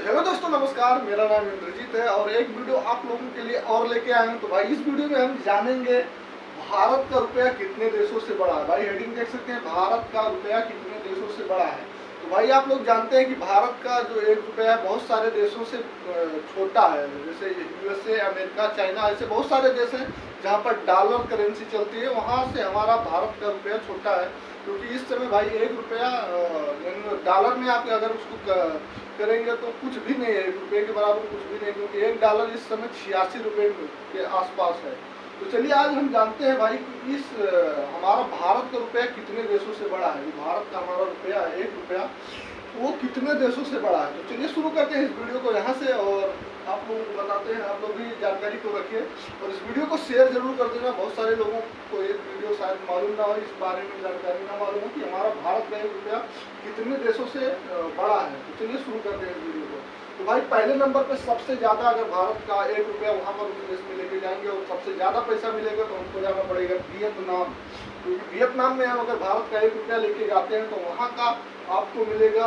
Hello दोस्तों, नमस्कार। मेरा नाम इंद्रजीत है और एक वीडियो आप लोगों के लिए और लेके आए हैं। तो भाई इस वीडियो में हम जानेंगे भारत का रुपया कितने देशों से बड़ा है। भाई हेडिंग देख सकते हैं, भारत का रुपया कितने देशों से बड़ा है। तो भाई आप लोग जानते हैं कि भारत का जो एक रुपया है बहुत सारे देशों से छोटा है। जैसे यूएसए, अमेरिका, चाइना, ऐसे बहुत सारे देश हैं जहाँ पर डॉलर करेंसी चलती है। वहाँ से हमारा भारत का रुपया छोटा है, क्योंकि इस समय भाई एक रुपया डॉलर में आप अगर उसको करेंगे तो कुछ भी नहीं है, एक रुपये के बराबर कुछ भी नहीं, क्योंकि एक डॉलर इस समय 86 रुपये के आसपास है। तो चलिए आज हम जानते हैं भाई कि इस हमारा भारत का रुपया कितने देशों से बड़ा है। भारत का हमारा रुपया है एक रुपया, वो कितने देशों से बड़ा है। तो चलिए शुरू करते हैं इस वीडियो को यहाँ से और आप लोगों को बताते हैं। आप लोग भी जानकारी को रखिए और इस वीडियो को शेयर जरूर कर देना। बहुत सारे लोगों को ये वीडियो शायद मालूम ना हो, इस बारे में जानकारी ना मालूम हो कि हमारा भारत का एक रुपया कितने देशों से बड़ा है। तो चलिए शुरू करते हैं इस वीडियो को। तो भाई पहले नंबर पे सबसे ज़्यादा अगर भारत का एक रुपया वहाँ पर उस देश में लेके जाएंगे और सबसे ज़्यादा पैसा मिलेगा तो हमको जाना पड़ेगा वियतनाम। क्योंकि वियतनाम में हम अगर भारत का एक रुपया लेके जाते हैं तो वहाँ का आपको मिलेगा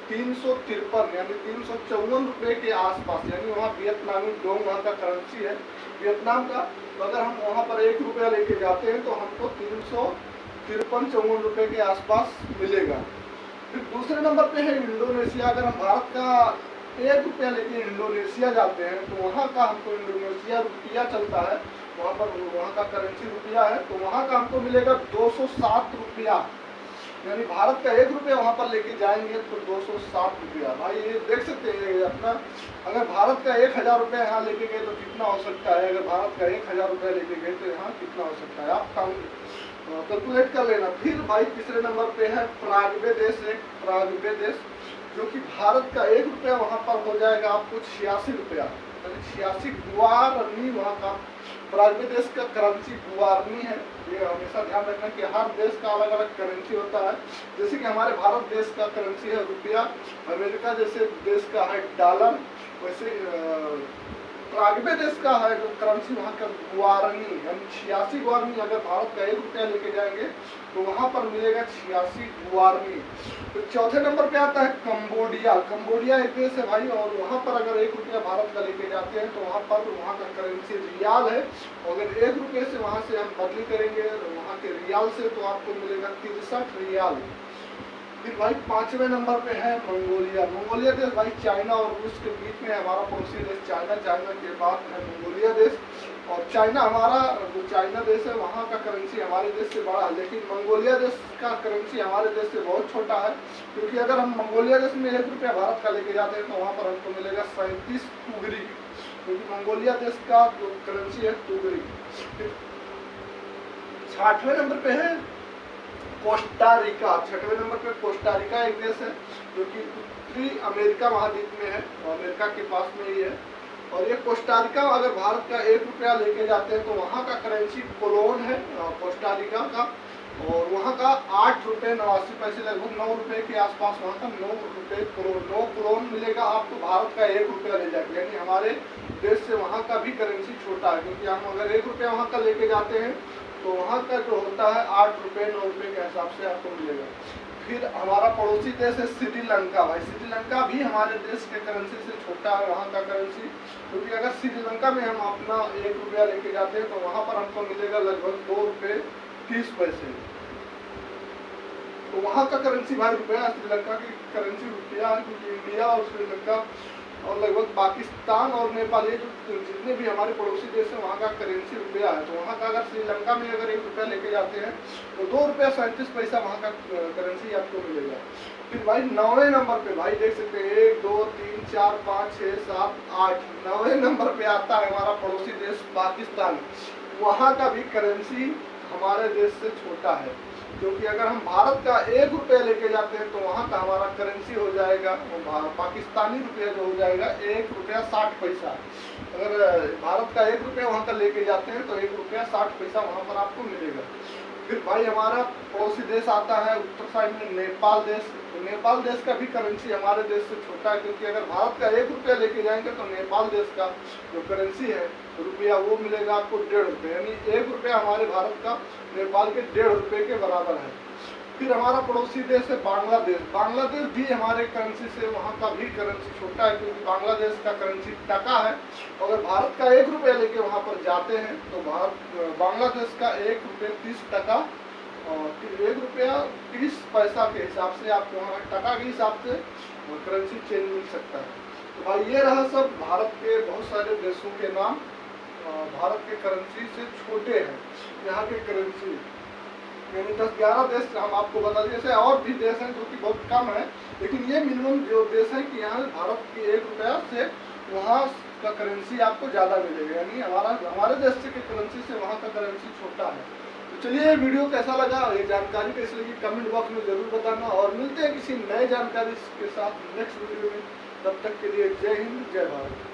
353 यानी 354 रुपये के आसपास। यानी वहाँ वियतनामी डोंग वहाँ का करेंसी है वियतनाम का। तो अगर हम वहाँ पर एक रुपया लेके जाते हैं तो हमको 353-54 रुपये के आसपास मिलेगा। फिर दूसरे नंबर पे है इंडोनेशिया। अगर हम भारत का एक रुपया लेके इंडोनेशिया जाते हैं तो वहाँ का हमको इंडोनेशिया रुपया चलता है, वहाँ पर वहाँ का करेंसी रुपया है। तो वहाँ का हमको मिलेगा 207 रुपया। यानी भारत का एक रुपया वहाँ पर लेके जाएंगे तो 207 रुपया। भाई ये देख सकते हैं अपना, अगर भारत का 1000 रुपया यहाँ लेके गए तो कितना हो सकता है। अगर भारत का 1000 रुपया लेके गए तो यहाँ कितना हो सकता है, आप कैलकुलेट कर लेना। फिर भाई तीसरे नंबर पे है पराग्वे देश। एक पराग्वे देश जो कि भारत का एक रुपया वहाँ पर हो जाएगा आपको 86 रुपया, यानी 86 गुआरनी वहाँ का। पराग्वे देश का करेंसी गुआरनी है। ये हमेशा ध्यान रखना कि हर देश का अलग अलग करेंसी होता है। जैसे कि हमारे भारत देश का करेंसी है रुपया, अमेरिका जैसे देश का है डॉलर, वैसे पराग्वे देश का है जो करेंसी वहाँ का गुआरनी, यानी 86 गुआरनी। अगर भारत का एक रुपया लेके जाएंगे तो वहाँ पर मिलेगा 86 गुआरनी। तो चौथे नंबर पे आता है कंबोडिया। कंबोडिया एक देश है भाई, और वहाँ पर अगर एक रुपया भारत का लेके जाते हैं तो वहाँ पर वहाँ का करेंसी रियाल है। अगर एक रुपये से वहाँ से हम बदली करेंगे वहाँ के रियाल से तो आपको मिलेगा 63 रियाल। फिर भाई पांचवें नंबर पे है मंगोलिया। मंगोलिया देश भाई चाइना और रूस के बीच में हमारा पड़ोसी देश चाइना के बाद है मंगोलिया देश। और चाइना हमारा जो चाइना देश है वहाँ का करेंसी हमारे देश से बड़ा है, लेकिन मंगोलिया देश का करेंसी हमारे देश से बहुत छोटा है। क्योंकि अगर हम मंगोलिया देश में एक रुपया भारत का लेके जाते हैं तो वहाँ पर हमको मिलेगा 37 टुगरी, क्योंकि मंगोलिया देश का जो करेंसी है टुगरी। छठवें नंबर पे है कोस्टा रिका। छठवें नंबर पे कोस्टा रिका एक देश है जो कि उत्तरी अमेरिका महाद्वीप में है, और अमेरिका के पास में ही है। और ये कोस्टा रिका अगर भारत का एक रुपया लेके जाते हैं तो वहाँ का करेंसी कोलोन है कोस्टा रिका का, और वहाँ का 8 रुपये 89 पैसे, लगभग 9 रुपये के आसपास वहाँ का 9 रुपये करोड़ 9 करोड़ मिलेगा आपको भारत का एक रुपया ले जाके। यानी हमारे देश से वहाँ का भी करेंसी छोटा है, क्योंकि हम अगर एक रुपया वहाँ का लेके जाते हैं तो वहाँ का जो होता है 8 रुपये 9 रुपये के हिसाब से आपको मिलेगा। फिर हमारा पड़ोसी देश है श्रीलंका। भाई श्रीलंका भी हमारे देश के करेंसी से छोटा है वहाँ का करेंसी, क्योंकि अगर श्रीलंका में हम अपना एक रुपया लेके जाते हैं तो वहाँ पर हमको मिलेगा लगभग 2 रुपये 30 पैसे। तो वहाँ का करेंसी भाई रुपया, श्रीलंका की करेंसी रुपया है, क्योंकि इंडिया और श्रीलंका और लगभग पाकिस्तान और नेपाल ये जो जितने भी हमारे पड़ोसी देश हैं वहाँ का करेंसी रुपया है। तो वहाँ का अगर श्रीलंका में अगर एक रुपया लेके जाते हैं तो 2 रुपया 37 पैसा वहाँ का करेंसी आपको मिलेगा। फिर भाई 9वें नंबर पे भाई देख सकते हैं 1 2 3 4 5 6 7 8 9वें नंबर पे आता है हमारा पड़ोसी देश पाकिस्तान। वहाँ का भी करेंसी हमारे देश से छोटा है, क्योंकि अगर हम भारत का एक रुपया लेके जाते हैं तो वहाँ का हमारा करेंसी हो जाएगा पाकिस्तानी रुपया जो हो जाएगा 1 रुपया 60 पैसा। अगर भारत का एक रुपया वहाँ का लेके जाते हैं तो 1 रुपया 60 पैसा वहाँ पर आपको मिलेगा। फिर भाई हमारा पड़ोसी देश आता है उत्तर साइड में नेपाल देश। तो नेपाल देश का भी करेंसी हमारे देश से छोटा है, क्योंकि अगर भारत का एक रुपया लेके जाएंगे तो नेपाल देश का जो करेंसी है रुपया वो मिलेगा आपको 1.5 रुपये, यानी 1 रुपया हमारे भारत का नेपाल के 1.5 रुपये के बराबर है। फिर हमारा पड़ोसी देश है बांग्लादेश। बांग्लादेश भी हमारे करेंसी से, वहाँ का भी करेंसी छोटा है, क्योंकि बांग्लादेश का करेंसी टका है। अगर भारत का 1 रुपया लेके वहाँ पर जाते हैं तो बांग्लादेश का 1 रुपये 30 टका, और 1 रुपया 30 पैसा के हिसाब से आपको वहाँ टका के हिसाब से करेंसी चेंज मिल सकता है। तो भाई ये रहा सब भारत के बहुत सारे देशों के नाम। भारत के करेंसी से छोटे हैं यहाँ के करेंसी, यानी 10-11 देश हम आपको बता दें। जैसे और भी देश हैं जो कि बहुत कम है, लेकिन ये मिनिमम जो देश है कि यहाँ भारत के 1 रुपया से वहाँ का करेंसी आपको ज़्यादा मिलेगा, यानी हमारे देश से के करेंसी से वहाँ का करेंसी छोटा है। तो चलिए, ये वीडियो कैसा लगा और ये जानकारी कैसी लगी कमेंट बॉक्स में ज़रूर बताना, और मिलते हैं किसी नए जानकारी के साथ नेक्स्ट वीडियो में। तब तक के लिए जय हिंद, जय भारत।